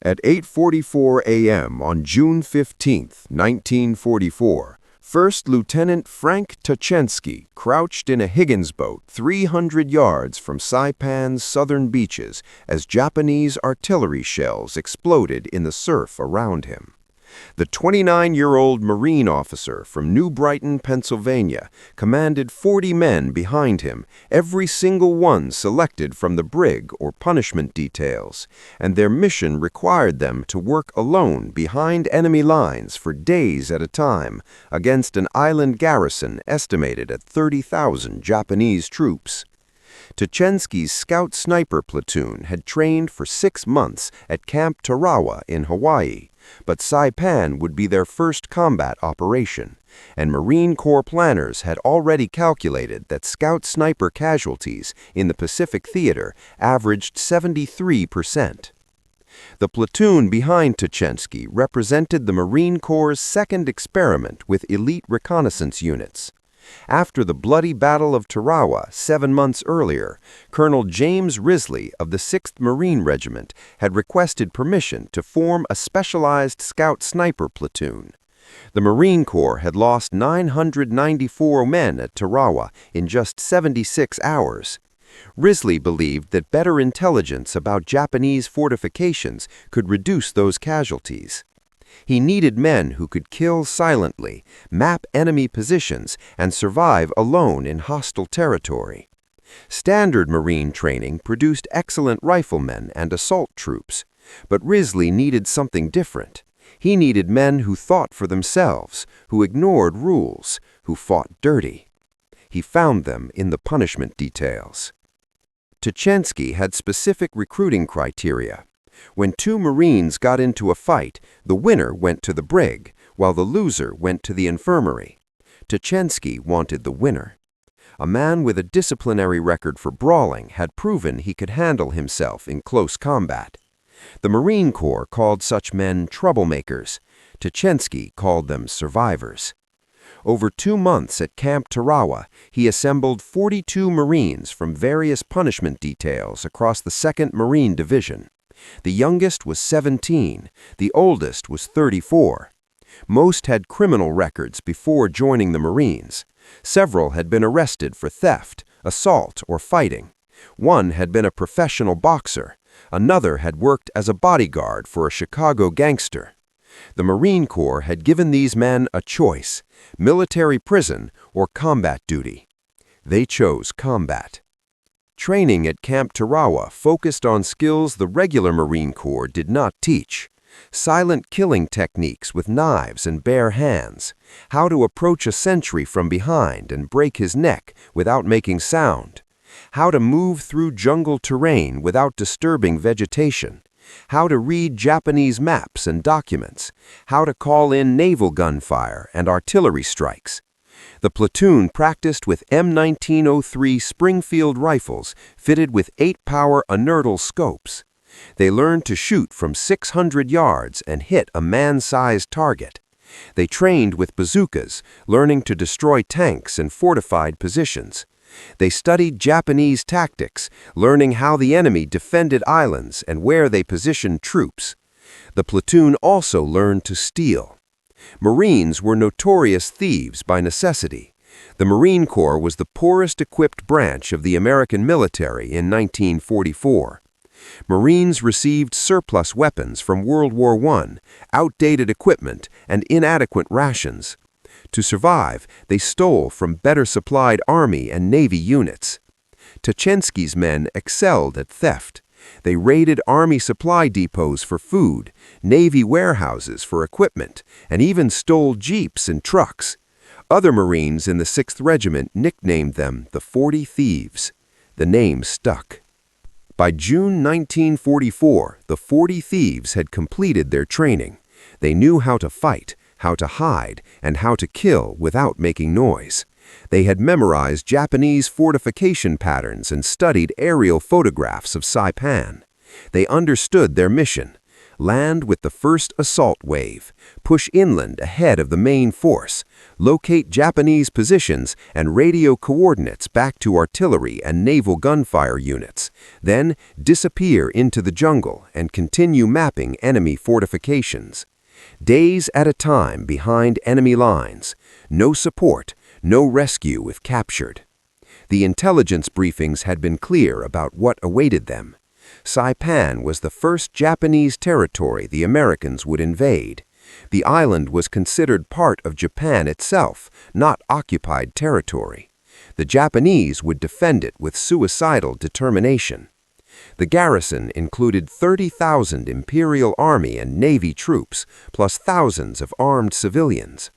At 8:44 a.m. on June 15, 1944, First Lieutenant Frank Tachsky crouched in a Higgins boat 300 yards from Saipan's southern beaches as Japanese artillery shells exploded in the surf around him. The 29-year-old Marine officer from New Brighton, Pennsylvania, commanded 40 men behind him, every single one selected from the Brig or punishment details, and their mission required them to work alone behind enemy lines for days at a time against an island garrison estimated at 30,000 Japanese troops. Tachsky's scout sniper platoon had trained for 6 months at Camp Tarawa in Hawaii, but Saipan would be their first combat operation, and Marine Corps planners had already calculated that scout sniper casualties in the Pacific Theater averaged 73%. The platoon behind Tachsky represented the Marine Corps' second experiment with elite reconnaissance units. After the bloody Battle of Tarawa 7 months earlier, Colonel James Risley of the 6th Marine Regiment had requested permission to form a specialized scout sniper platoon. The Marine Corps had lost 994 men at Tarawa in just 76 hours. Risley believed that better intelligence about Japanese fortifications could reduce those casualties. He needed men who could kill silently, map enemy positions, and survive alone in hostile territory. Standard Marine training produced excellent riflemen and assault troops, but Risley needed something different. He needed men who thought for themselves, who ignored rules, who fought dirty. He found them in the punishment details. Tachsky had specific recruiting criteria. When 2 Marines got into a fight, the winner went to the Brig, while the loser went to the infirmary. Tachsky wanted the winner. A man with a disciplinary record for brawling had proven he could handle himself in close combat. The Marine Corps called such men troublemakers. Tachsky called them survivors. Over 2 months at Camp Tarawa, he assembled 42 Marines from various punishment details across the 2nd Marine Division. The youngest was 17, the oldest was 34. Most had criminal records before joining the Marines. Several had been arrested for theft, assault, or fighting. One had been a professional boxer. Another had worked as a bodyguard for a Chicago gangster. The Marine Corps had given these men a choice: military prison or combat duty. They chose combat. Training at Camp Tarawa focused on skills the regular Marine Corps did not teach. Silent killing techniques with knives and bare hands, how to approach a sentry from behind and break his neck without making sound, how to move through jungle terrain without disturbing vegetation, how to read Japanese maps and documents, how to call in naval gunfire and artillery strikes. The platoon practiced with M1903 Springfield rifles fitted with 8-power inertial scopes. They learned to shoot from 600 yards and hit a man-sized target. They trained with bazookas, learning to destroy tanks and fortified positions. They studied Japanese tactics, learning how the enemy defended islands and where they positioned troops. The platoon also learned to steal. Marines were notorious thieves by necessity. The Marine Corps was the poorest equipped branch of the American military in 1944. Marines received surplus weapons from World War I, outdated equipment, and inadequate rations. To survive, they stole from better supplied Army and Navy units. Tachsky's men excelled at theft. They raided Army supply depots for food, Navy warehouses for equipment, and even stole jeeps and trucks. Other Marines in the 6th Regiment nicknamed them the 40 Thieves. The name stuck. By June 1944, the 40 Thieves had completed their training. They knew how to fight, how to hide, and how to kill without making noise. They had memorized Japanese fortification patterns and studied aerial photographs of Saipan. They understood their mission: land with the first assault wave, push inland ahead of the main force, locate Japanese positions and radio coordinates back to artillery and naval gunfire units, then disappear into the jungle and continue mapping enemy fortifications. Days at a time behind enemy lines, no support, no rescue if captured. The intelligence briefings had been clear about what awaited them. Saipan was the first Japanese territory the Americans would invade. The island was considered part of Japan itself, not occupied territory. The Japanese would defend it with suicidal determination. The garrison included 30,000 Imperial Army and Navy troops, plus thousands of armed civilians.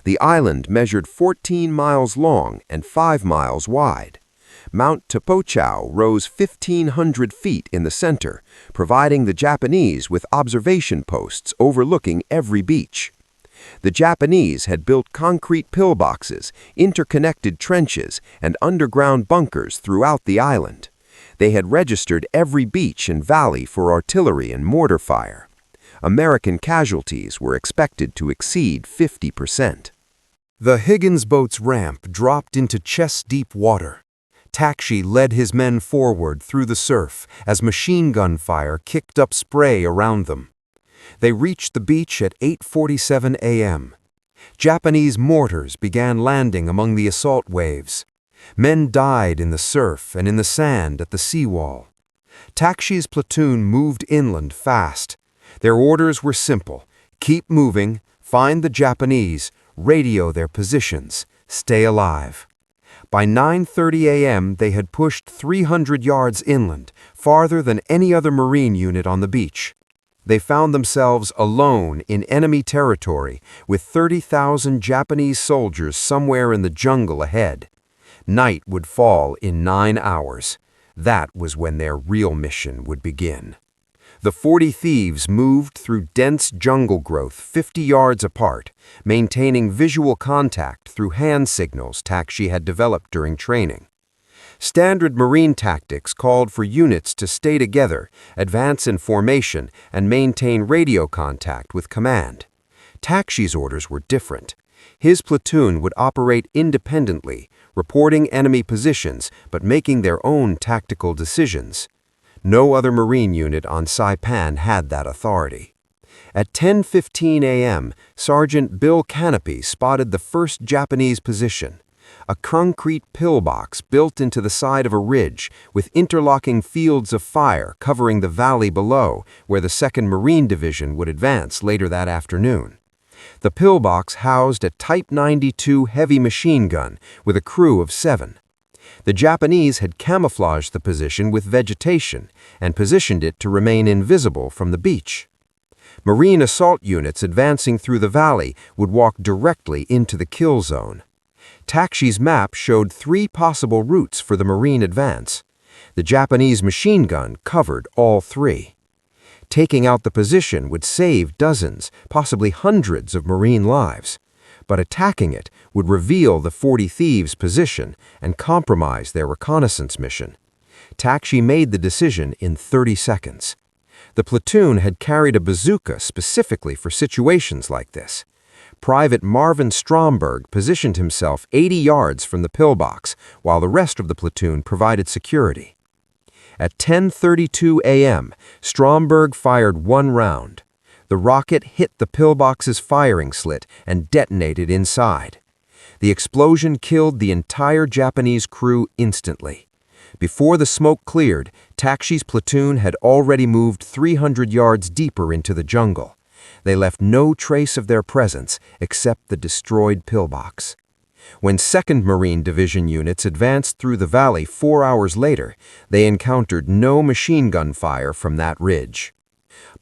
The island measured 14 miles long and 5 miles wide. Mount Tapochau rose 1,500 feet in the center, providing the Japanese with observation posts overlooking every beach. The Japanese had built concrete pillboxes, interconnected trenches, and underground bunkers throughout the island. They had registered every beach and valley for artillery and mortar fire. American casualties were expected to exceed 50%. The Higgins boat's ramp dropped into chest-deep water. Tachsky led his men forward through the surf as machine gun fire kicked up spray around them. They reached the beach at 8:47 a.m. Japanese mortars began landing among the assault waves. Men died in the surf and in the sand at the seawall. Tachsky's platoon moved inland fast. Their orders were simple: keep moving, find the Japanese, radio their positions, stay alive. By 9:30 a.m., they had pushed 300 yards inland, farther than any other Marine unit on the beach. They found themselves alone in enemy territory, with 30,000 Japanese soldiers somewhere in the jungle ahead. Night would fall in 9 hours. That was when their real mission would begin. The 40 thieves moved through dense jungle growth 50 yards apart, maintaining visual contact through hand signals Tachsky had developed during training. Standard Marine tactics called for units to stay together, advance in formation, and maintain radio contact with command. Tachsky's orders were different. His platoon would operate independently, reporting enemy positions but making their own tactical decisions. No other Marine unit on Saipan had that authority. At 10:15 a.m., Sergeant Bill Canopy spotted the first Japanese position, a concrete pillbox built into the side of a ridge with interlocking fields of fire covering the valley below, where the 2nd Marine Division would advance later that afternoon. The pillbox housed a Type 92 heavy machine gun with a crew of 7. The Japanese had camouflaged the position with vegetation and positioned it to remain invisible from the beach. Marine assault units advancing through the valley would walk directly into the kill zone. Tachsky's map showed 3 possible routes for the Marine advance. The Japanese machine gun covered all 3. Taking out the position would save dozens, possibly hundreds of Marine lives. But attacking it would reveal the 40 thieves' position and compromise their reconnaissance mission. Tachsky made the decision in 30 seconds. The platoon had carried a bazooka specifically for situations like this. Private Marvin Stromberg positioned himself 80 yards from the pillbox, while the rest of the platoon provided security. At 10:32 a.m., Stromberg fired 1 round. The rocket hit the pillbox's firing slit and detonated inside. The explosion killed the entire Japanese crew instantly. Before the smoke cleared, Tachsky's platoon had already moved 300 yards deeper into the jungle. They left no trace of their presence except the destroyed pillbox. When 2nd Marine Division units advanced through the valley 4 hours later, they encountered no machine gun fire from that ridge.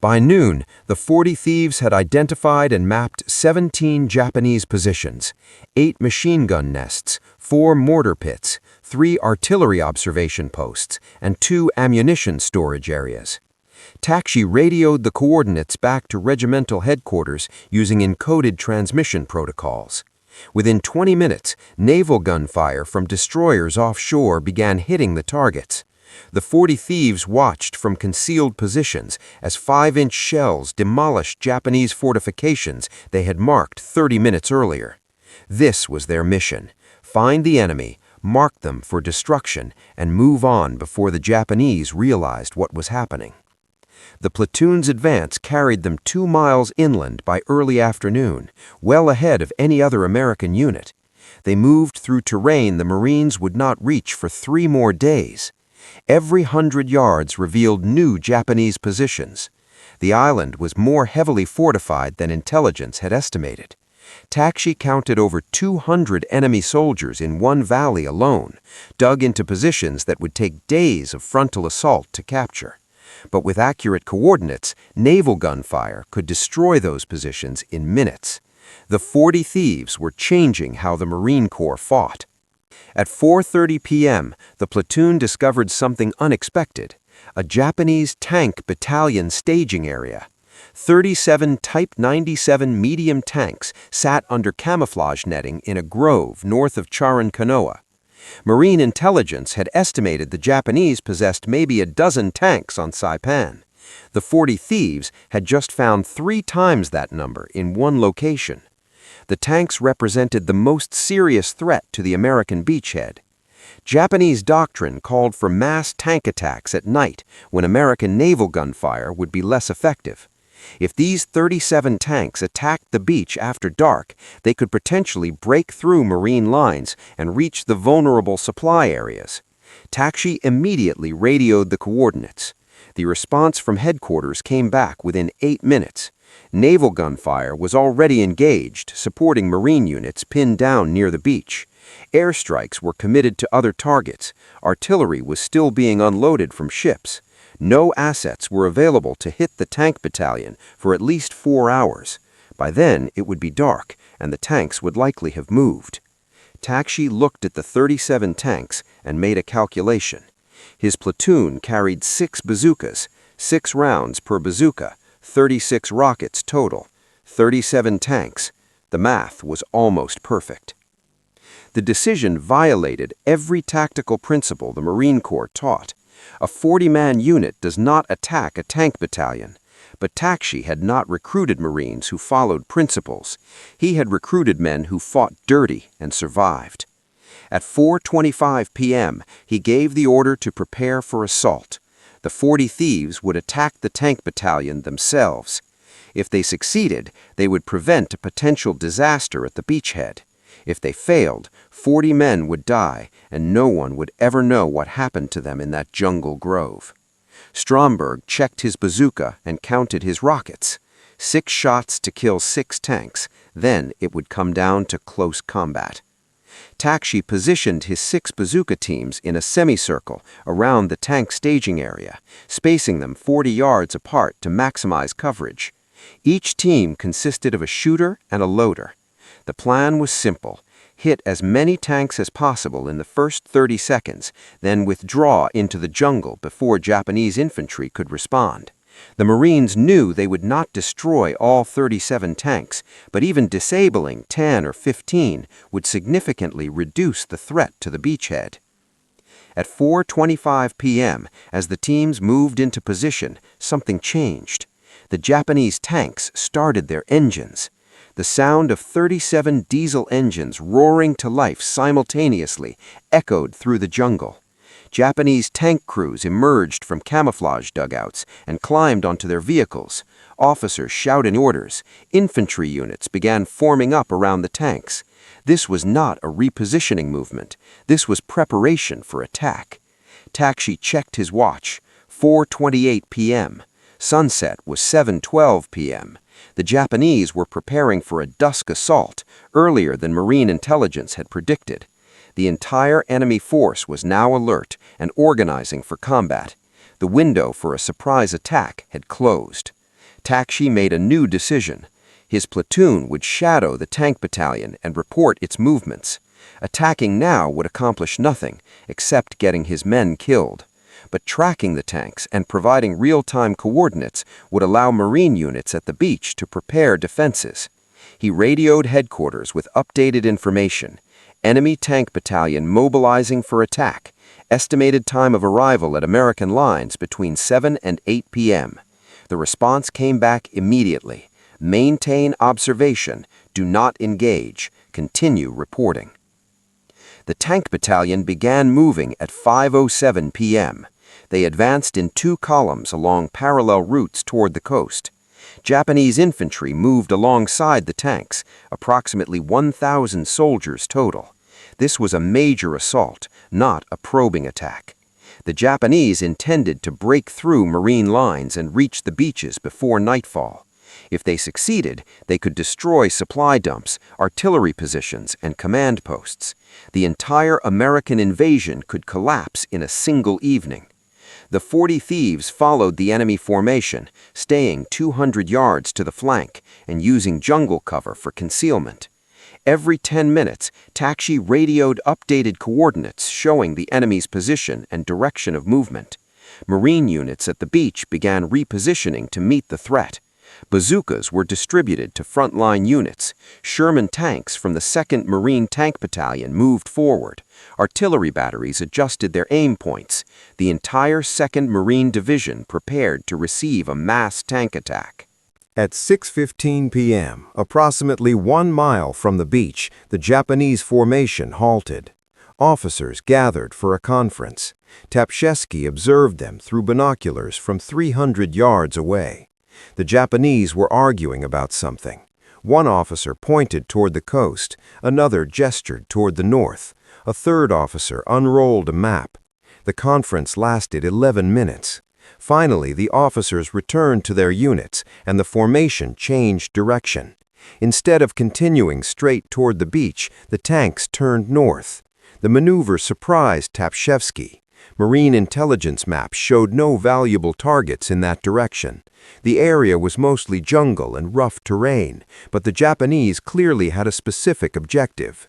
By noon, the 40 thieves had identified and mapped 17 Japanese positions, 8 machine gun nests, 4 mortar pits, 3 artillery observation posts, and 2 ammunition storage areas. Tachsky radioed the coordinates back to regimental headquarters using encoded transmission protocols. Within 20 minutes, naval gunfire from destroyers offshore began hitting the targets. The 40 Thieves watched from concealed positions as 5-inch shells demolished Japanese fortifications they had marked 30 minutes earlier. This was their mission: find the enemy, mark them for destruction, and move on before the Japanese realized what was happening. The platoon's advance carried them 2 miles inland by early afternoon, well ahead of any other American unit. They moved through terrain the Marines would not reach for 3 more days. Every 100 yards revealed new Japanese positions. The island was more heavily fortified than intelligence had estimated. Tachsky counted over 200 enemy soldiers in one valley alone, dug into positions that would take days of frontal assault to capture. But with accurate coordinates, naval gunfire could destroy those positions in minutes. The 40 Thieves were changing how the Marine Corps fought. At 4:30 p.m., the platoon discovered something unexpected: a Japanese tank battalion staging area. 37 Type 97 medium tanks sat under camouflage netting in a grove north of Charan-Kanoa. Marine intelligence had estimated the Japanese possessed maybe a dozen tanks on Saipan. The 40 Thieves had just found 3 times that number in one location. The tanks represented the most serious threat to the American beachhead. Japanese doctrine called for mass tank attacks at night when American naval gunfire would be less effective. If these 37 tanks attacked the beach after dark, they could potentially break through Marine lines and reach the vulnerable supply areas. Tachsky immediately radioed the coordinates. The response from headquarters came back within 8 minutes. Naval gunfire was already engaged, supporting Marine units pinned down near the beach. Airstrikes were committed to other targets. Artillery was still being unloaded from ships. No assets were available to hit the tank battalion for at least 4 hours. By then, it would be dark, and the tanks would likely have moved. Tachsky looked at the 37 tanks and made a calculation. His platoon carried 6 bazookas, 6 rounds per bazooka, 36 rockets total, 37 tanks. The math was almost perfect. The decision violated every tactical principle the Marine Corps taught. A 40-man unit does not attack a tank battalion. But Tachsky had not recruited Marines who followed principles. He had recruited men who fought dirty and survived. At 4:25 p.m., he gave the order to prepare for assault. The 40 Thieves would attack the tank battalion themselves. If they succeeded, they would prevent a potential disaster at the beachhead. If they failed, 40 men would die, and no one would ever know what happened to them in that jungle grove. Stromberg checked his bazooka and counted his rockets. 6 shots to kill 6 tanks, then it would come down to close combat. Tachsky positioned his 6 bazooka teams in a semicircle around the tank staging area, spacing them 40 yards apart to maximize coverage. Each team consisted of a shooter and a loader. The plan was simple: hit as many tanks as possible in the first 30 seconds, then withdraw into the jungle before Japanese infantry could respond. The Marines knew they would not destroy all 37 tanks, but even disabling 10 or 15 would significantly reduce the threat to the beachhead. At 4:25 p.m., as the teams moved into position, something changed. The Japanese tanks started their engines. The sound of 37 diesel engines roaring to life simultaneously echoed through the jungle. Japanese tank crews emerged from camouflage dugouts and climbed onto their vehicles. Officers shouted orders. Infantry units began forming up around the tanks. This was not a repositioning movement. This was preparation for attack. Tachsky checked his watch. 4:28 p.m. Sunset was 7:12 p.m. The Japanese were preparing for a dusk assault, earlier than Marine intelligence had predicted. The entire enemy force was now alert and organizing for combat. The window for a surprise attack had closed. Tachsky made a new decision. His platoon would shadow the tank battalion and report its movements. Attacking now would accomplish nothing, except getting his men killed. But tracking the tanks and providing real-time coordinates would allow Marine units at the beach to prepare defenses. He radioed headquarters with updated information. Enemy tank battalion mobilizing for attack. Estimated time of arrival at American lines between 7 and 8 p.m. The response came back immediately. Maintain observation. Do not engage. Continue reporting. The tank battalion began moving at 5:07 p.m. They advanced in 2 columns along parallel routes toward the coast. Japanese infantry moved alongside the tanks, approximately 1,000 soldiers total. This was a major assault, not a probing attack. The Japanese intended to break through Marine lines and reach the beaches before nightfall. If they succeeded, they could destroy supply dumps, artillery positions, and command posts. The entire American invasion could collapse in a single evening. The 40 Thieves followed the enemy formation, staying 200 yards to the flank and using jungle cover for concealment. Every 10 minutes, Tachsky radioed updated coordinates showing the enemy's position and direction of movement. Marine units at the beach began repositioning to meet the threat. Bazookas were distributed to frontline units. Sherman tanks from the 2nd Marine Tank Battalion moved forward. Artillery batteries adjusted their aim points. The entire 2nd Marine Division prepared to receive a mass tank attack. At 6:15 p.m., approximately 1 mile from the beach, the Japanese formation halted. Officers gathered for a conference. Tachsky observed them through binoculars from 300 yards away. The Japanese were arguing about something. One officer pointed toward the coast, another gestured toward the north. A third officer unrolled a map. The conference lasted 11 minutes. Finally, the officers returned to their units, and the formation changed direction. Instead of continuing straight toward the beach, the tanks turned north. The maneuver surprised Tachsky. Marine intelligence maps showed no valuable targets in that direction. The area was mostly jungle and rough terrain, but the Japanese clearly had a specific objective.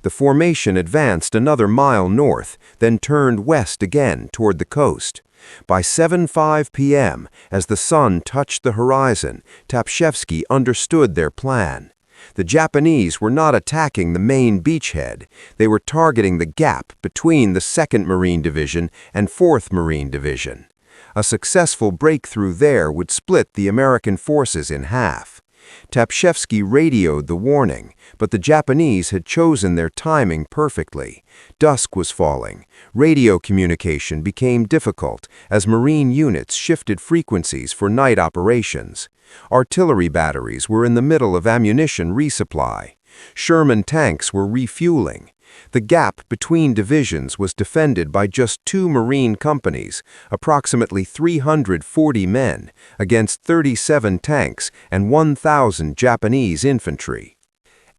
The formation advanced another mile north, then turned west again toward the coast. By 7:05 p.m., as the sun touched the horizon, Tachsky understood their plan. The Japanese were not attacking the main beachhead. They were targeting the gap between the 2nd Marine Division and 4th Marine Division. A successful breakthrough there would split the American forces in half. Tachsky radioed the warning, but the Japanese had chosen their timing perfectly. Dusk was falling. Radio communication became difficult as Marine units shifted frequencies for night operations. Artillery batteries were in the middle of ammunition resupply. Sherman tanks were refueling. The gap between divisions was defended by just 2 Marine companies, approximately 340 men, against 37 tanks and 1,000 Japanese infantry.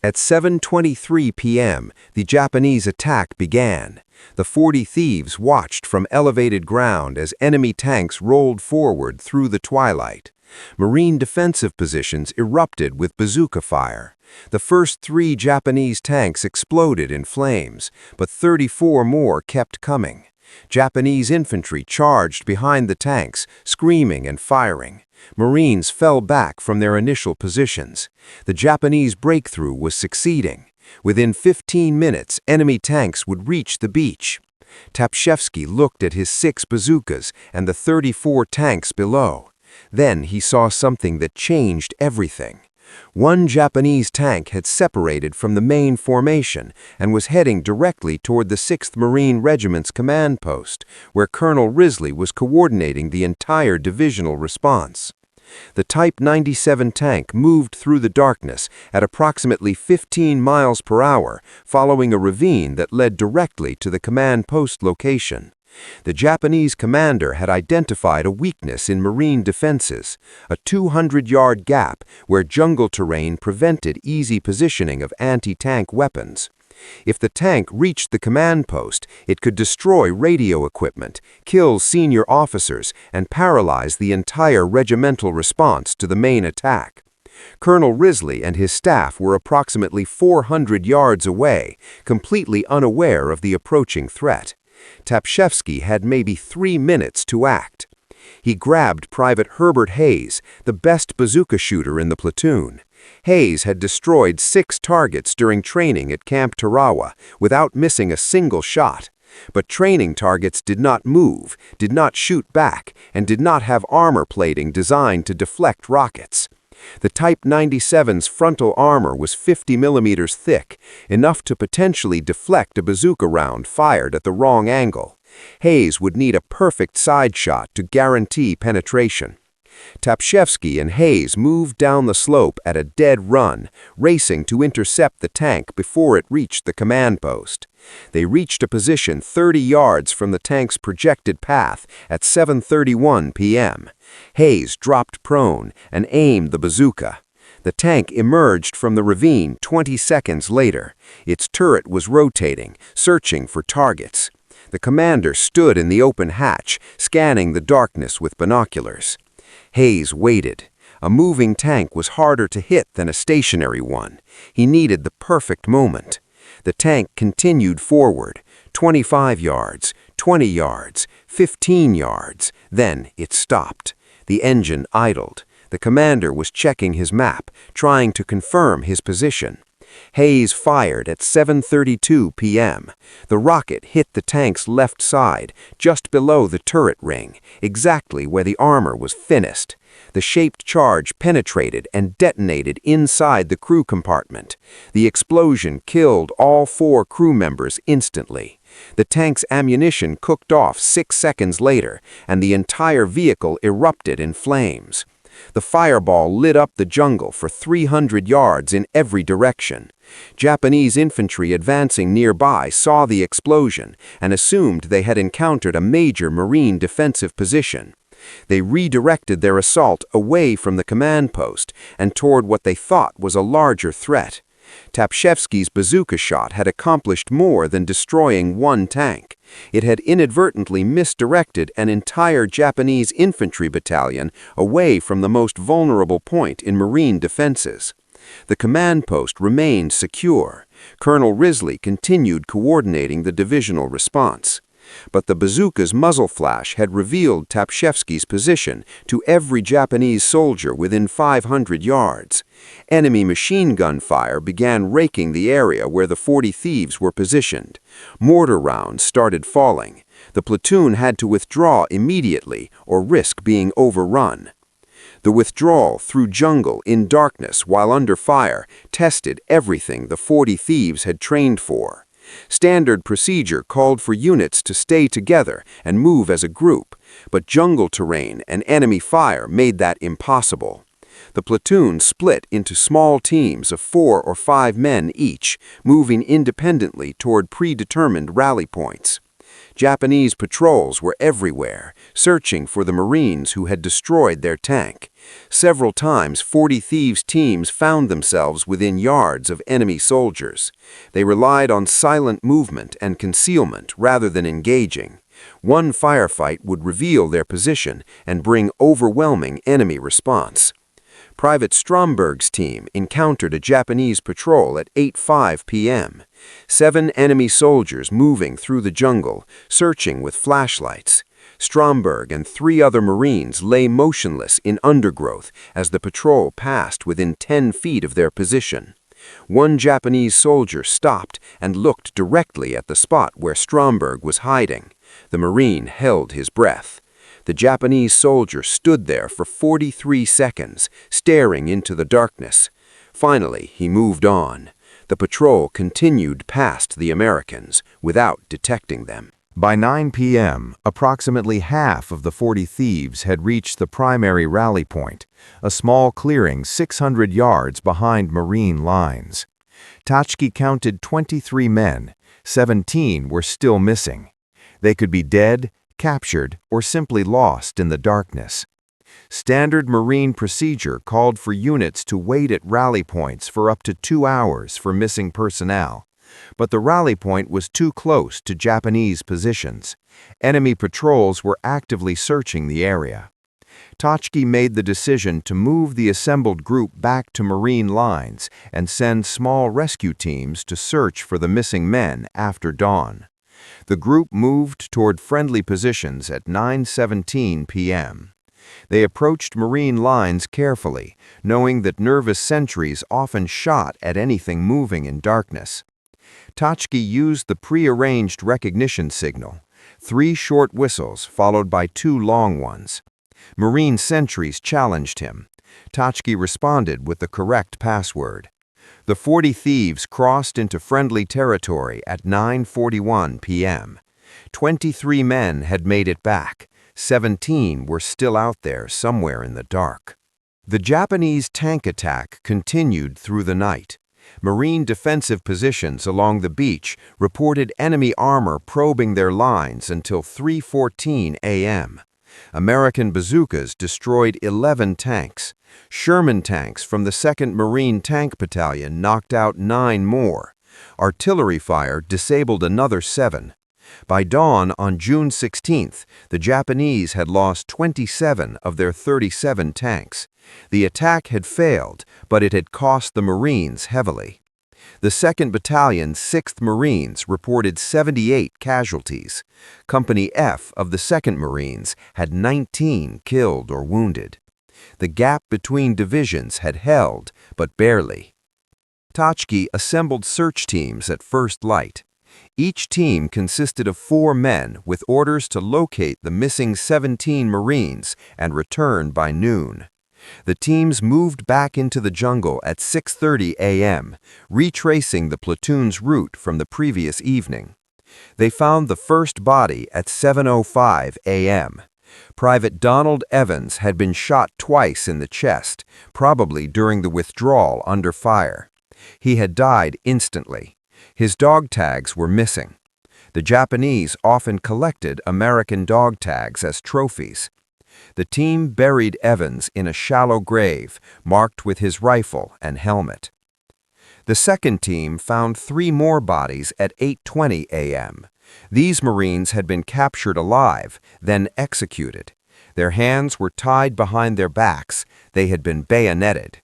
At 7:23 p.m., the Japanese attack began. The 40 Thieves watched from elevated ground as enemy tanks rolled forward through the twilight. Marine defensive positions erupted with bazooka fire. The first 3 Japanese tanks exploded in flames, but 34 more kept coming. Japanese infantry charged behind the tanks, screaming and firing. Marines fell back from their initial positions. The Japanese breakthrough was succeeding. Within 15 minutes, enemy tanks would reach the beach. Tachsky looked at his 6 bazookas and the 34 tanks below. Then he saw something that changed everything. One Japanese tank had separated from the main formation and was heading directly toward the 6th Marine Regiment's command post, where Colonel Risley was coordinating the entire divisional response. The Type 97 tank moved through the darkness at approximately 15 miles per hour, following a ravine that led directly to the command post location. The Japanese commander had identified a weakness in Marine defenses, a 200-yard gap where jungle terrain prevented easy positioning of anti-tank weapons. If the tank reached the command post, it could destroy radio equipment, kill senior officers, and paralyze the entire regimental response to the main attack. Colonel Risley and his staff were approximately 400 yards away, completely unaware of the approaching threat. Tachsky had maybe 3 minutes to act. He grabbed Private Herbert Hayes, the best bazooka shooter in the platoon. Hayes had destroyed 6 targets during training at Camp Tarawa without missing a single shot. But training targets did not move, did not shoot back, and did not have armor plating designed to deflect rockets. The Type 97's frontal armor was 50 millimeters thick, enough to potentially deflect a bazooka round fired at the wrong angle. Hayes would need a perfect side shot to guarantee penetration. Tachsky and Hayes moved down the slope at a dead run, racing to intercept the tank before it reached the command post. They reached a position 30 yards from the tank's projected path at 7:31 p.m. Hayes dropped prone and aimed the bazooka. The tank emerged from the ravine 20 seconds later. Its turret was rotating, searching for targets. The commander stood in the open hatch, scanning the darkness with binoculars. Hayes waited. A moving tank was harder to hit than a stationary one. He needed the perfect moment. The tank continued forward, 25 yards, 20 yards, 15 yards. Then it stopped. The engine idled. The commander was checking his map, trying to confirm his position. Hayes fired at 7:32 p.m. The rocket hit the tank's left side, just below the turret ring, exactly where the armor was thinnest. The shaped charge penetrated and detonated inside the crew compartment. The explosion killed all 4 crew members instantly. The tank's ammunition cooked off 6 seconds later, and the entire vehicle erupted in flames. The fireball lit up the jungle for 300 yards in every direction. Japanese infantry advancing nearby saw the explosion and assumed they had encountered a major Marine defensive position. They redirected their assault away from the command post and toward what they thought was a larger threat. Tachsky's bazooka shot had accomplished more than destroying one tank. It had inadvertently misdirected an entire Japanese infantry battalion away from the most vulnerable point in Marine defenses. The command post remained secure. Colonel Risley continued coordinating the divisional response. But the bazooka's muzzle flash had revealed Tachsky's position to every Japanese soldier within 500 yards. Enemy machine gun fire began raking the area where the 40 thieves were positioned. Mortar rounds started falling. The platoon had to withdraw immediately or risk being overrun. The withdrawal through jungle in darkness while under fire tested everything the 40 thieves had trained for. Standard procedure called for units to stay together and move as a group, but jungle terrain and enemy fire made that impossible. The platoon split into small teams of 4 or 5 men each, moving independently toward predetermined rally points. Japanese patrols were everywhere, searching for the Marines who had destroyed their tank. Several times 40 Thieves teams found themselves within yards of enemy soldiers. They relied on silent movement and concealment rather than engaging. One firefight would reveal their position and bring overwhelming enemy response. Private Stromberg's team encountered a Japanese patrol at 8:05 p.m. 7 enemy soldiers moving through the jungle, searching with flashlights. Stromberg and 3 other Marines lay motionless in undergrowth as the patrol passed within 10 feet of their position. One Japanese soldier stopped and looked directly at the spot where Stromberg was hiding. The Marine held his breath. The Japanese soldier stood there for 43 seconds, staring into the darkness. Finally, he moved on. The patrol continued past the Americans without detecting them. By 9 p.m., approximately half of the 40 thieves had reached the primary rally point, a small clearing 600 yards behind Marine lines. Tachsky counted 23 men. 17 were still missing. They could be dead, captured, or simply lost in the darkness. Standard Marine procedure called for units to wait at rally points for up to 2 hours for missing personnel. But the rally point was too close to Japanese positions. Enemy patrols were actively searching the area. Tachsky made the decision to move the assembled group back to Marine lines and send small rescue teams to search for the missing men after dawn. The group moved toward friendly positions at 9:17 p.m. They approached Marine lines carefully, knowing that nervous sentries often shot at anything moving in darkness. Tachsky used the pre-arranged recognition signal, 3 short whistles followed by 2 long ones. Marine sentries challenged him. Tachsky responded with the correct password. The 40 thieves crossed into friendly territory at 9:41 p.m. 23 men had made it back. 17 were still out there somewhere in the dark. The Japanese tank attack continued through the night. Marine defensive positions along the beach reported enemy armor probing their lines until 3:14 a.m. American bazookas destroyed 11 tanks. Sherman tanks from the 2nd Marine Tank Battalion knocked out 9 more. Artillery fire disabled another 7. By dawn on June 16th, the Japanese had lost 27 of their 37 tanks. The attack had failed, but it had cost the Marines heavily. The 2nd Battalion's 6th Marines reported 78 casualties. Company F of the 2nd Marines had 19 killed or wounded. The gap between divisions had held, but barely. Tachsky assembled search teams at first light. Each team consisted of 4 men with orders to locate the missing 17 Marines and return by noon. The teams moved back into the jungle at 6:30 a.m., retracing the platoon's route from the previous evening. They found the first body at 7:05 a.m. Private Donald Evans had been shot twice in the chest, probably during the withdrawal under fire. He had died instantly. His dog tags were missing. The Japanese often collected American dog tags as trophies. The team buried Evans in a shallow grave marked with his rifle and helmet. The second team found 3 more bodies at 8:20 a.m. These Marines had been captured alive, then executed. Their hands were tied behind their backs. They had been bayoneted.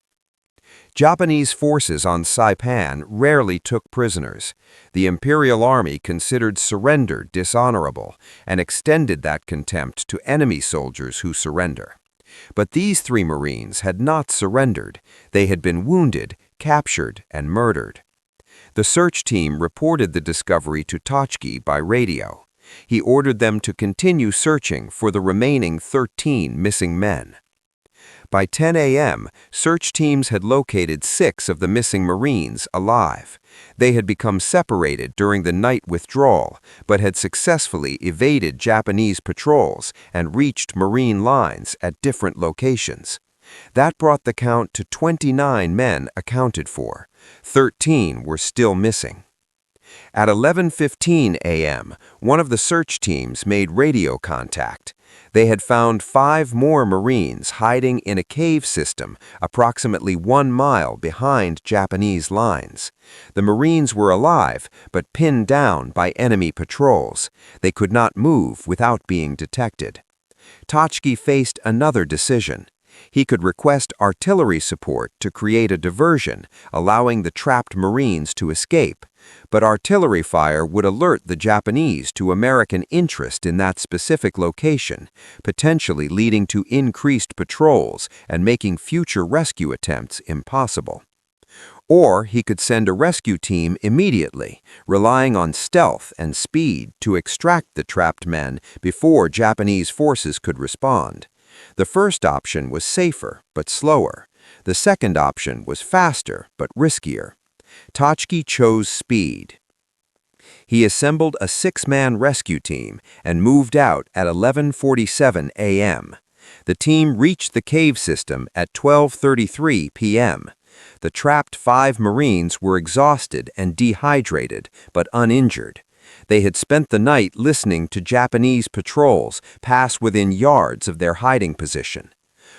Japanese forces on Saipan rarely took prisoners. The Imperial Army considered surrender dishonorable and extended that contempt to enemy soldiers who surrender. But these 3 Marines had not surrendered. They had been wounded, captured, and murdered. The search team reported the discovery to Tachsky by radio. He ordered them to continue searching for the remaining 13 missing men. By 10 a.m., search teams had located 6 of the missing Marines alive. They had become separated during the night withdrawal, but had successfully evaded Japanese patrols and reached Marine lines at different locations. That brought the count to 29 men accounted for. 13 were still missing. At 11:15 a.m., one of the search teams made radio contact. They had found 5 more Marines hiding in a cave system approximately 1 mile behind Japanese lines. The Marines were alive, but pinned down by enemy patrols. They could not move without being detected. Tachsky faced another decision. He could request artillery support to create a diversion, allowing the trapped Marines to escape. But artillery fire would alert the Japanese to American interest in that specific location, potentially leading to increased patrols and making future rescue attempts impossible. Or he could send a rescue team immediately, relying on stealth and speed to extract the trapped men before Japanese forces could respond. The first option was safer, but slower. The second option was faster, but riskier. Tachsky chose speed. He assembled a 6-man rescue team and moved out at 11:47 a.m. The team reached the cave system at 12:33 p.m. The trapped 5 Marines were exhausted and dehydrated, but uninjured. They had spent the night listening to Japanese patrols pass within yards of their hiding position.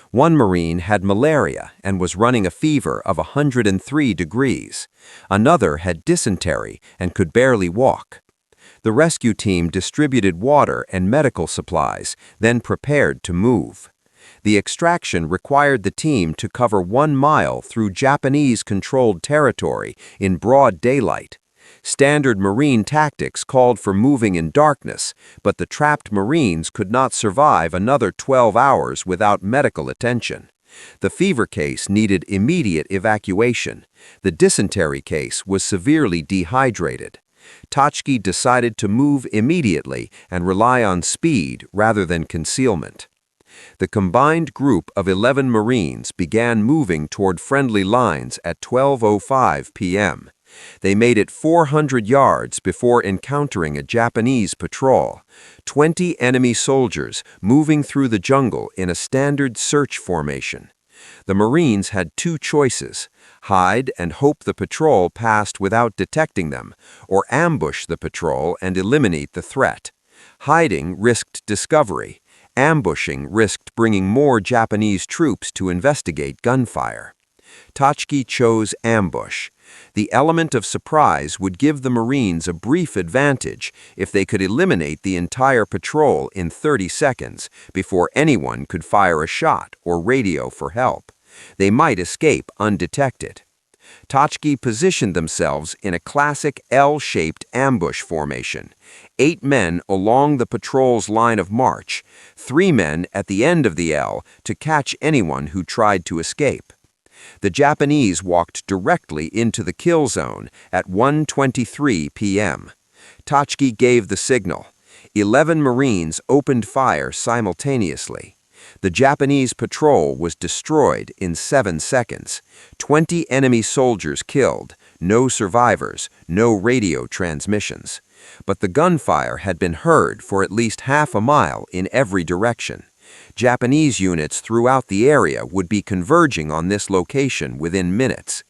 One Marine had malaria and was running a fever of 103 degrees. Another had dysentery and could barely walk. The rescue team distributed water and medical supplies, then prepared to move. The extraction required the team to cover 1 mile through Japanese-controlled territory in broad daylight. Standard Marine tactics called for moving in darkness, but the trapped Marines could not survive another 12 hours without medical attention. The fever case needed immediate evacuation. The dysentery case was severely dehydrated. Tachsky decided to move immediately and rely on speed rather than concealment. The combined group of 11 Marines began moving toward friendly lines at 12:05 p.m. They made it 400 yards before encountering a Japanese patrol, 20 enemy soldiers moving through the jungle in a standard search formation. The Marines had two choices: hide and hope the patrol passed without detecting them, or ambush the patrol and eliminate the threat. Hiding risked discovery. Ambushing risked bringing more Japanese troops to investigate gunfire. Tachsky chose ambush. The element of surprise would give the Marines a brief advantage if they could eliminate the entire patrol in 30 seconds before anyone could fire a shot or radio for help. They might escape undetected. Tachsky positioned themselves in a classic L-shaped ambush formation. 8 men along the patrol's line of march, 3 men at the end of the L to catch anyone who tried to escape. The Japanese walked directly into the kill zone at 1:23 p.m. Tachsky gave the signal. 11 Marines opened fire simultaneously. The Japanese patrol was destroyed in 7 seconds. 20 enemy soldiers killed, no survivors, no radio transmissions. But the gunfire had been heard for at least half a mile in every direction. Japanese units throughout the area would be converging on this location within minutes.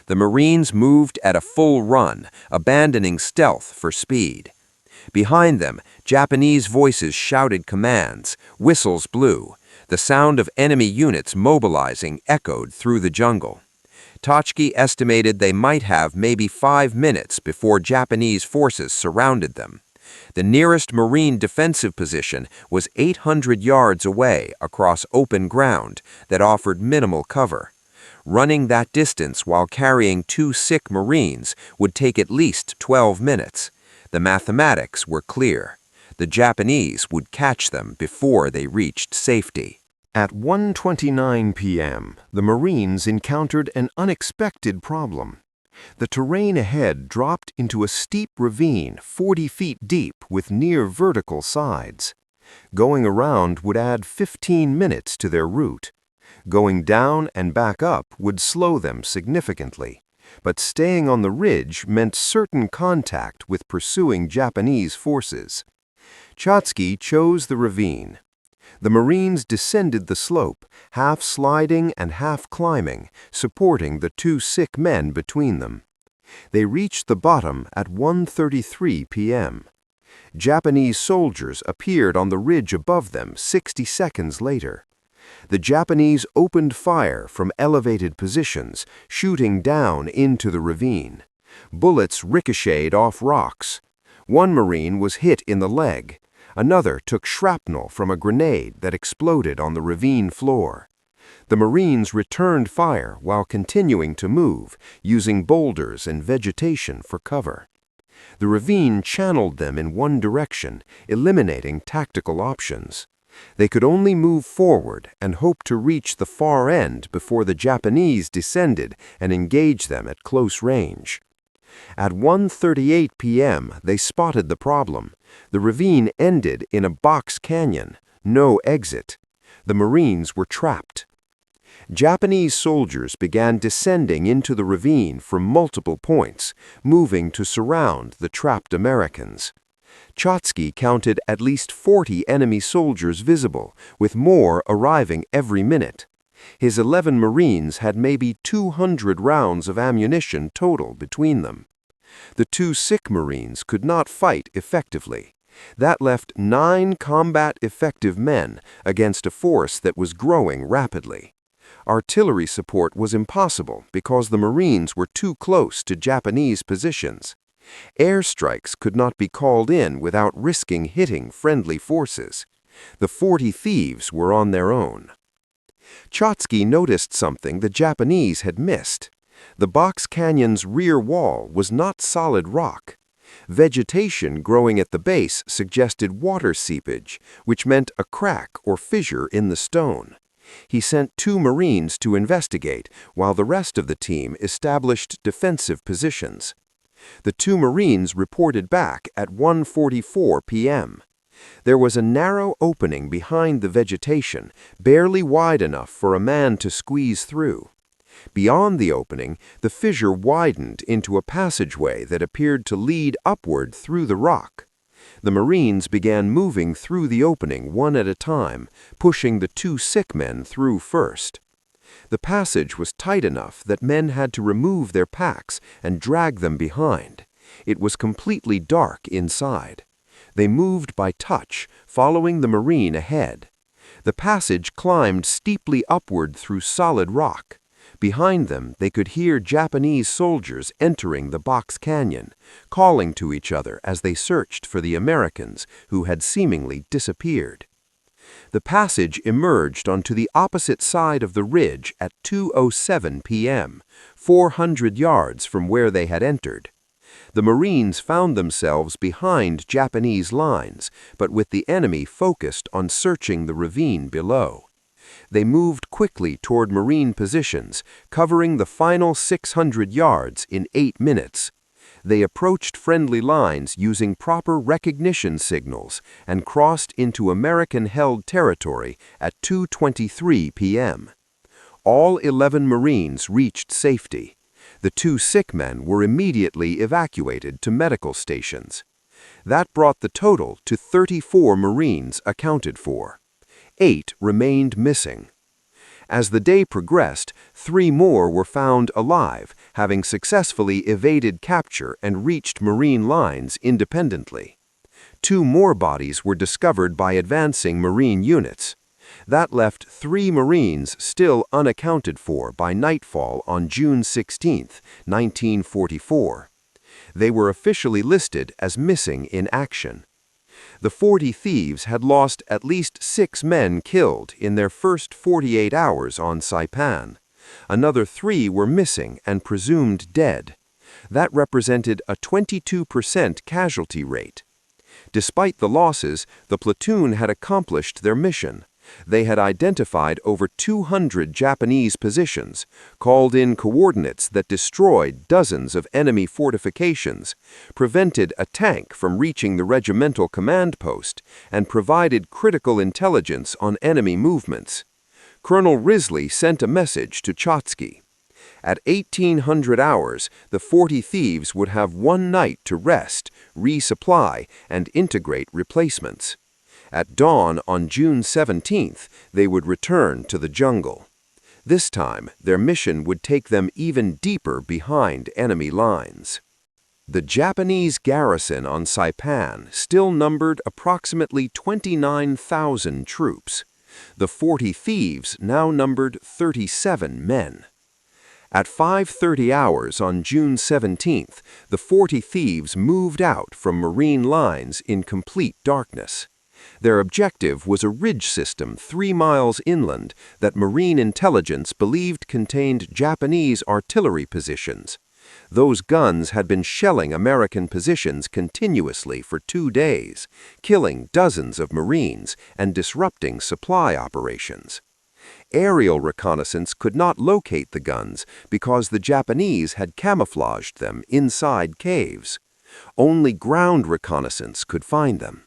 The Marines moved at a full run, abandoning stealth for speed. Behind them, Japanese voices shouted commands, whistles blew. The sound of enemy units mobilizing echoed through the jungle. Tachsky estimated they might have maybe 5 minutes before Japanese forces surrounded them. The nearest Marine defensive position was 800 yards away across open ground that offered minimal cover. Running that distance while carrying 2 sick Marines would take at least 12 minutes. The mathematics were clear. The Japanese would catch them before they reached safety. At 1:29 p.m., the Marines encountered an unexpected problem. The terrain ahead dropped into a steep ravine 40 feet deep with near vertical sides. Going around would add 15 minutes to their route. Going down and back up would slow them significantly, but staying on the ridge meant certain contact with pursuing Japanese forces. Tachsky chose the ravine. The Marines descended the slope, half sliding and half climbing, supporting the 2 sick men between them. They reached the bottom at 1:33 p.m. Japanese soldiers appeared on the ridge above them 60 seconds later. The Japanese opened fire from elevated positions, shooting down into the ravine. Bullets ricocheted off rocks. One Marine was hit in the leg. Another took shrapnel from a grenade that exploded on the ravine floor. The Marines returned fire while continuing to move, using boulders and vegetation for cover. The ravine channeled them in one direction, eliminating tactical options. They could only move forward and hope to reach the far end before the Japanese descended and engaged them at close range. At 1:38 p.m., they spotted the problem. The ravine ended in a box canyon, no exit. The Marines were trapped. Japanese soldiers began descending into the ravine from multiple points, moving to surround the trapped Americans. Tachsky counted at least 40 enemy soldiers visible, with more arriving every minute. His 11 Marines had maybe 200 rounds of ammunition total between them. The 2 sick Marines could not fight effectively. That left 9 combat-effective men against a force that was growing rapidly. Artillery support was impossible because the Marines were too close to Japanese positions. Airstrikes could not be called in without risking hitting friendly forces. The 40 thieves were on their own. Tachsky noticed something the Japanese had missed. The box canyon's rear wall was not solid rock. Vegetation growing at the base suggested water seepage, which meant a crack or fissure in the stone. He sent 2 Marines to investigate, while the rest of the team established defensive positions. The 2 Marines reported back at 1:44 p.m. There was a narrow opening behind the vegetation, barely wide enough for a man to squeeze through. Beyond the opening, the fissure widened into a passageway that appeared to lead upward through the rock. The Marines began moving through the opening one at a time, pushing the 2 sick men through first. The passage was tight enough that men had to remove their packs and drag them behind. It was completely dark inside. They moved by touch, following the Marine ahead. The passage climbed steeply upward through solid rock. Behind them, they could hear Japanese soldiers entering the box canyon, calling to each other as they searched for the Americans who had seemingly disappeared. The passage emerged onto the opposite side of the ridge at 2:07 p.m., 400 yards from where they had entered. The Marines found themselves behind Japanese lines, but with the enemy focused on searching the ravine below. They moved quickly toward Marine positions, covering the final 600 yards in 8 minutes. They approached friendly lines using proper recognition signals and crossed into American-held territory at 2:23 p.m. All 11 Marines reached safety. The 2 sick men were immediately evacuated to medical stations. That brought the total to 34 Marines accounted for. 8 remained missing. As the day progressed, 3 more were found alive, having successfully evaded capture and reached Marine lines independently. 2 more bodies were discovered by advancing Marine units. That left 3 Marines still unaccounted for by nightfall on June 16, 1944. They were officially listed as missing in action. The 40 thieves had lost at least 6 men killed in their first 48 hours on Saipan. Another 3 were missing and presumed dead. That represented a 22% casualty rate. Despite the losses, the platoon had accomplished their mission. They had identified over 200 Japanese positions, called in coordinates that destroyed dozens of enemy fortifications, prevented a tank from reaching the regimental command post, and provided critical intelligence on enemy movements. Colonel Risley sent a message to Tachsky. At 1800 hours, the 40 thieves would have 1 night to rest, resupply, and integrate replacements. At dawn on June 17th, they would return to the jungle. This time, their mission would take them even deeper behind enemy lines. The Japanese garrison on Saipan still numbered approximately 29,000 troops. The 40 thieves now numbered 37 men. At 5:30 hours on June 17th, the 40 thieves moved out from Marine lines in complete darkness. Their objective was a ridge system 3 miles inland that Marine intelligence believed contained Japanese artillery positions. Those guns had been shelling American positions continuously for 2 days, killing dozens of Marines and disrupting supply operations. Aerial reconnaissance could not locate the guns because the Japanese had camouflaged them inside caves. Only ground reconnaissance could find them.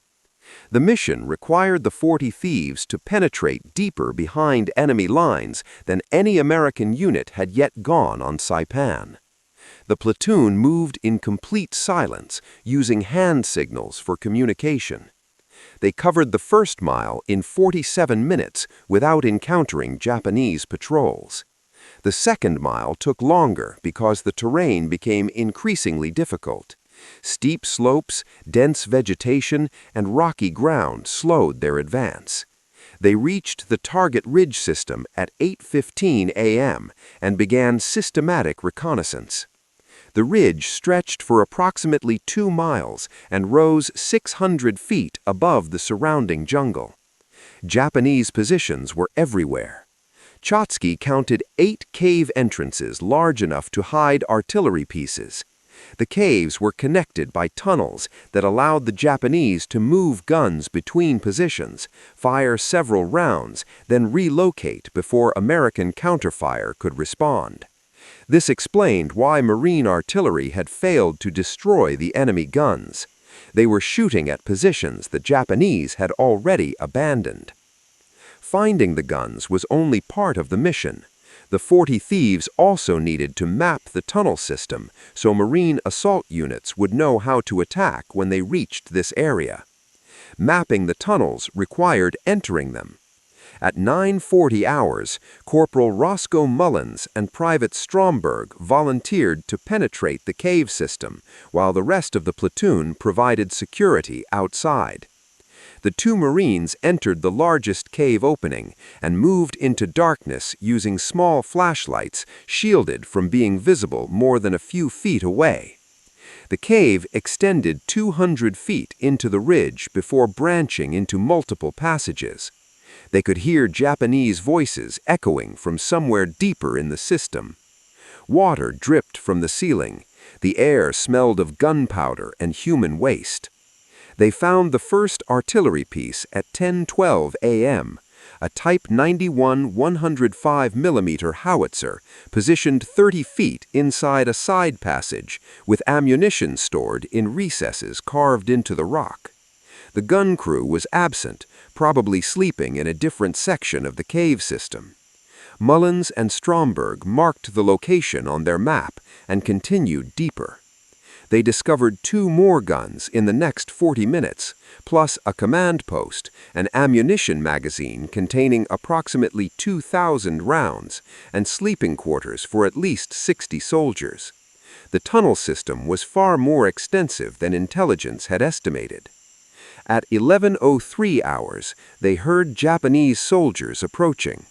The mission required the 40 thieves to penetrate deeper behind enemy lines than any American unit had yet gone on Saipan. The platoon moved in complete silence, using hand signals for communication. They covered the first mile in 47 minutes without encountering Japanese patrols. The second mile took longer because the terrain became increasingly difficult. Steep slopes, dense vegetation, and rocky ground slowed their advance. They reached the target ridge system at 8:15 a.m. and began systematic reconnaissance. The ridge stretched for approximately 2 miles and rose 600 feet above the surrounding jungle. Japanese positions were everywhere. Tachsky counted 8 cave entrances large enough to hide artillery pieces. The caves were connected by tunnels that allowed the Japanese to move guns between positions, fire several rounds, then relocate before American counterfire could respond. This explained why Marine artillery had failed to destroy the enemy guns. They were shooting at positions the Japanese had already abandoned. Finding the guns was only part of the mission. The 40 Thieves also needed to map the tunnel system so Marine assault units would know how to attack when they reached this area. Mapping the tunnels required entering them. At 9:40 hours, Corporal Roscoe Mullins and Private Stromberg volunteered to penetrate the cave system, while the rest of the platoon provided security outside. The two Marines entered the largest cave opening and moved into darkness using small flashlights shielded from being visible more than a few feet away. The cave extended 200 feet into the ridge before branching into multiple passages. They could hear Japanese voices echoing from somewhere deeper in the system. Water dripped from the ceiling. The air smelled of gunpowder and human waste. They found the first artillery piece at 10:12 a.m., a Type 91 105mm howitzer positioned 30 feet inside a side passage with ammunition stored in recesses carved into the rock. The gun crew was absent, probably sleeping in a different section of the cave system. Mullins and Stromberg marked the location on their map and continued deeper. They discovered 2 more guns in the next 40 minutes, plus a command post, an ammunition magazine containing approximately 2,000 rounds, and sleeping quarters for at least 60 soldiers. The tunnel system was far more extensive than intelligence had estimated. At 11:03 hours, they heard Japanese soldiers approaching.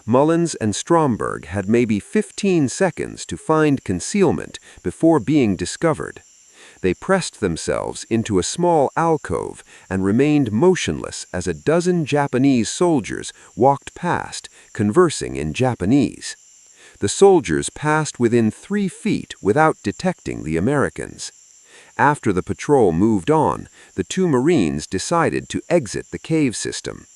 Mullins and Stromberg had maybe 15 seconds to find concealment before being discovered. They pressed themselves into a small alcove and remained motionless as a dozen Japanese soldiers walked past, conversing in Japanese. The soldiers passed within 3 feet without detecting the Americans. After the patrol moved on, the two Marines decided to exit the cave system.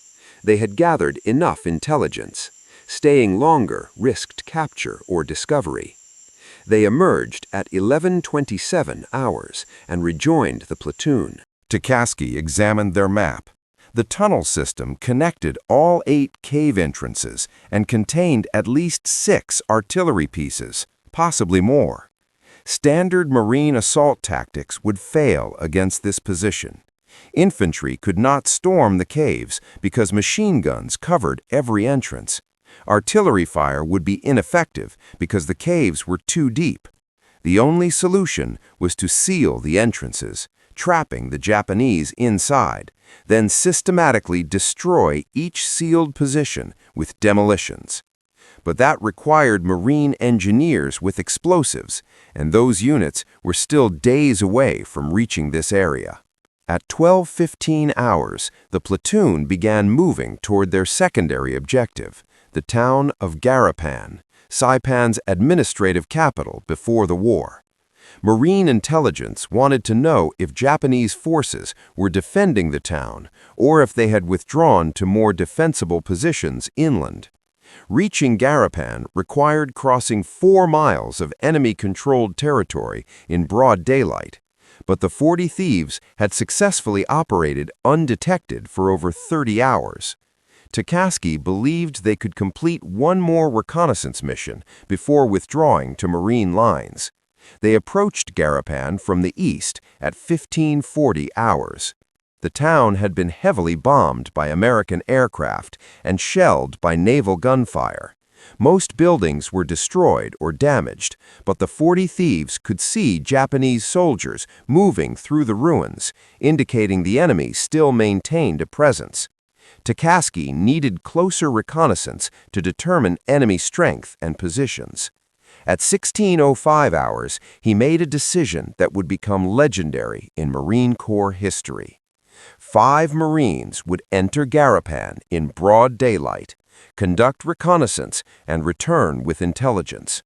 They had gathered enough intelligence. Staying longer risked capture or discovery. They emerged at 11:27 hours and rejoined the platoon. Tachsky examined their map. The tunnel system connected all 8 cave entrances and contained at least 6 artillery pieces, possibly more. Standard Marine assault tactics would fail against this position. Infantry could not storm the caves because machine guns covered every entrance. Artillery fire would be ineffective because the caves were too deep. The only solution was to seal the entrances, trapping the Japanese inside, then systematically destroy each sealed position with demolitions. But that required Marine engineers with explosives, and those units were still days away from reaching this area. At 12:15 hours, the platoon began moving toward their secondary objective, the town of Garapan, Saipan's administrative capital before the war. Marine intelligence wanted to know if Japanese forces were defending the town or if they had withdrawn to more defensible positions inland. Reaching Garapan required crossing 4 miles of enemy-controlled territory in broad daylight, but the 40 Thieves had successfully operated undetected for over 30 hours. Tachsky believed they could complete one more reconnaissance mission before withdrawing to Marine lines. They approached Garapan from the east at 15:40 hours. The town had been heavily bombed by American aircraft and shelled by naval gunfire. Most buildings were destroyed or damaged, but the 40 Thieves could see Japanese soldiers moving through the ruins, indicating the enemy still maintained a presence. Tachsky needed closer reconnaissance to determine enemy strength and positions. At 16:05 hours, he made a decision that would become legendary in Marine Corps history. 5 Marines would enter Garapan in broad daylight, conduct reconnaissance, and return with intelligence.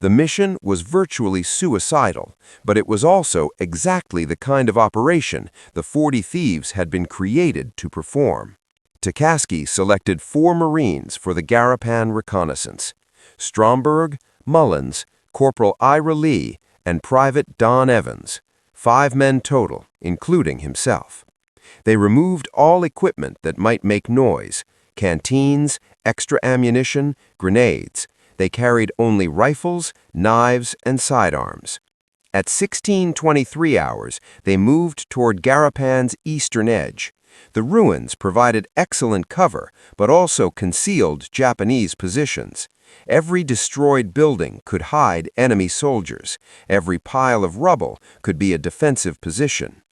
The mission was virtually suicidal, but it was also exactly the kind of operation the 40 Thieves had been created to perform. Tachsky selected 4 Marines for the Garapan reconnaissance: Stromberg, Mullins, Corporal Ira Lee, and Private Don Evans, 5 men total, including himself. They removed all equipment that might make noise: canteens, extra ammunition, grenades. They carried only rifles, knives, and sidearms. At 16:23 hours, they moved toward Garapan's eastern edge. The ruins provided excellent cover, but also concealed Japanese positions. Every destroyed building could hide enemy soldiers. Every pile of rubble could be a defensive position.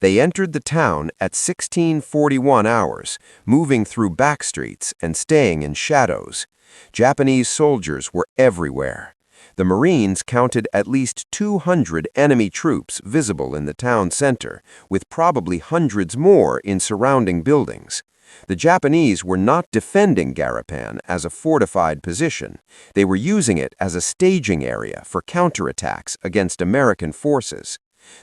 They entered the town at 16:41 hours, moving through back streets and staying in shadows. Japanese soldiers were everywhere. The Marines counted at least 200 enemy troops visible in the town center, with probably hundreds more in surrounding buildings. The Japanese were not defending Garapan as a fortified position. They were using it as a staging area for counterattacks against American forces.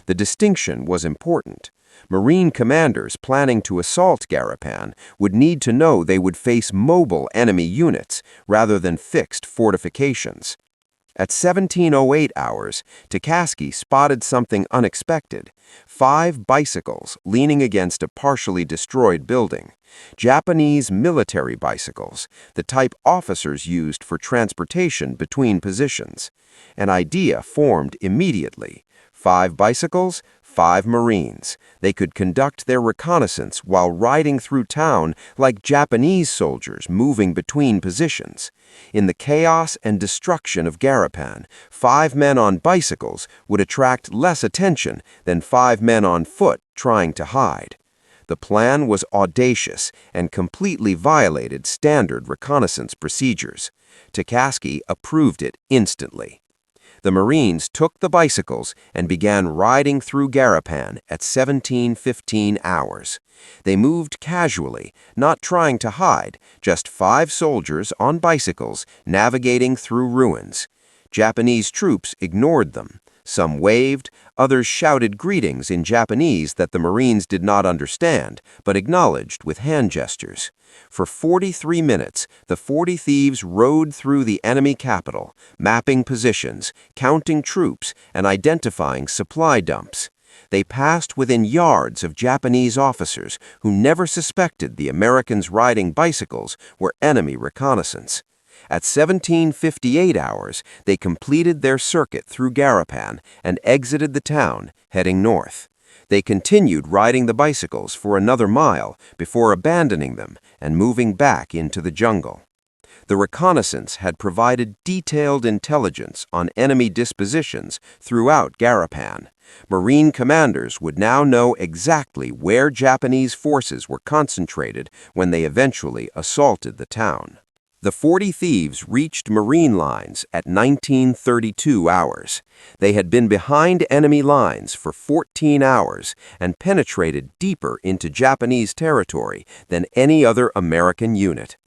The distinction was important. Marine commanders planning to assault Garapan would need to know they would face mobile enemy units rather than fixed fortifications. At 17:08 hours, Tachsky spotted something unexpected: 5 bicycles leaning against a partially destroyed building. Japanese military bicycles, the type officers used for transportation between positions. An idea formed immediately: 5 bicycles, 5 Marines. They could conduct their reconnaissance while riding through town like Japanese soldiers moving between positions. In the chaos and destruction of Garapan, 5 men on bicycles would attract less attention than 5 men on foot trying to hide. The plan was audacious and completely violated standard reconnaissance procedures. Tachsky approved it instantly. The Marines took the bicycles and began riding through Garapan at 17:15 hours. They moved casually, not trying to hide, just 5 soldiers on bicycles navigating through ruins. Japanese troops ignored them. Some waved, others shouted greetings in Japanese that the Marines did not understand, but acknowledged with hand gestures. For 43 minutes, the 40 Thieves rode through the enemy capital, mapping positions, counting troops, and identifying supply dumps. They passed within yards of Japanese officers who never suspected the Americans riding bicycles were enemy reconnaissance. At 17:58 hours, they completed their circuit through Garapan and exited the town, heading north. They continued riding the bicycles for another mile before abandoning them and moving back into the jungle. The reconnaissance had provided detailed intelligence on enemy dispositions throughout Garapan. Marine commanders would now know exactly where Japanese forces were concentrated when they eventually assaulted the town. The 40 Thieves reached Marine lines at 19:32 hours. They had been behind enemy lines for 14 hours and penetrated deeper into Japanese territory than any other American unit.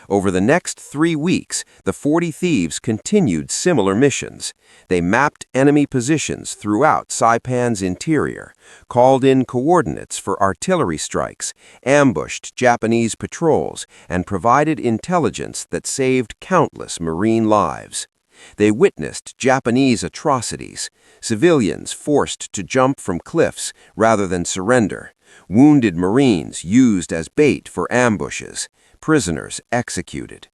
Over the next 3 weeks, the 40 Thieves continued similar missions. They mapped enemy positions throughout Saipan's interior, called in coordinates for artillery strikes, ambushed Japanese patrols, and provided intelligence that saved countless Marine lives. They witnessed Japanese atrocities: civilians forced to jump from cliffs rather than surrender, wounded Marines used as bait for ambushes, prisoners executed.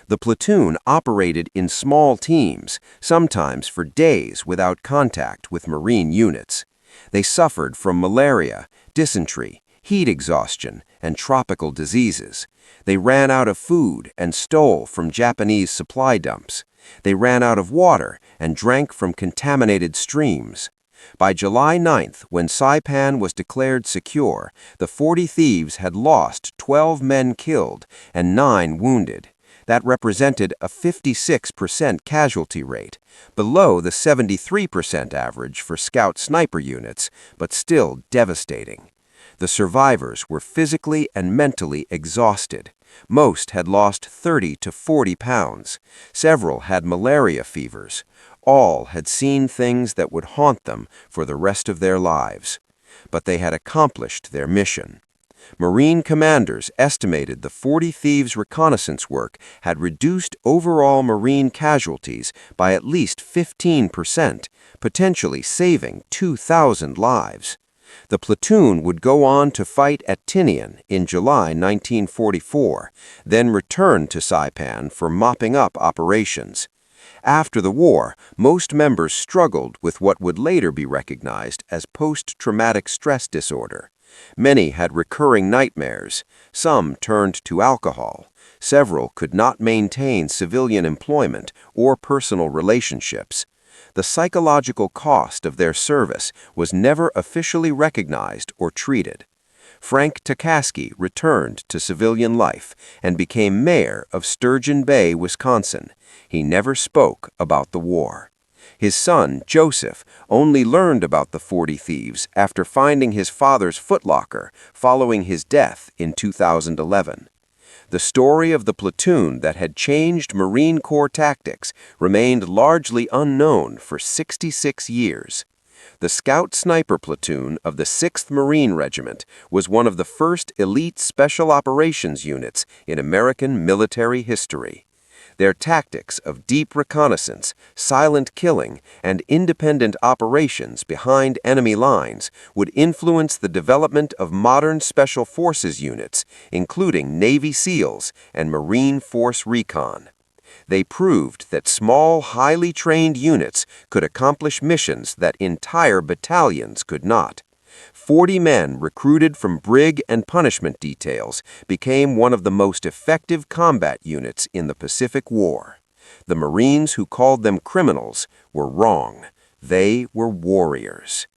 The platoon operated in small teams, sometimes for days without contact with Marine units. They suffered from malaria, dysentery, heat exhaustion, and tropical diseases. They ran out of food and stole from Japanese supply dumps. They ran out of water and drank from contaminated streams. By July 9th, when Saipan was declared secure, the 40 Thieves had lost 12 men killed and 9 wounded. That represented a 56% casualty rate, below the 73% average for scout sniper units, but still devastating. The survivors were physically and mentally exhausted. Most had lost 30 to 40 pounds. Several had malaria fevers. All had seen things that would haunt them for the rest of their lives. But they had accomplished their mission. Marine commanders estimated the 40 Thieves reconnaissance work had reduced overall Marine casualties by at least 15%, potentially saving 2,000 lives. The platoon would go on to fight at Tinian in July 1944, then return to Saipan for mopping up operations. After the war, most members struggled with what would later be recognized as post-traumatic stress disorder. Many had recurring nightmares. Some turned to alcohol. Several could not maintain civilian employment or personal relationships. The psychological cost of their service was never officially recognized or treated. Frank Tachsky returned to civilian life and became mayor of Sturgeon Bay, Wisconsin. He never spoke about the war. His son, Joseph, only learned about the 40 Thieves after finding his father's footlocker following his death in 2011. The story of the platoon that had changed Marine Corps tactics remained largely unknown for 66 years. The Scout Sniper Platoon of the 6th Marine Regiment was one of the first elite special operations units in American military history. Their tactics of deep reconnaissance, silent killing, and independent operations behind enemy lines would influence the development of modern Special Forces units, including Navy SEALs and Marine Force Recon. They proved that small, highly trained units could accomplish missions that entire battalions could not. 40 men recruited from Brig and punishment details became one of the most effective combat units in the Pacific War. The Marines who called them criminals were wrong. They were warriors.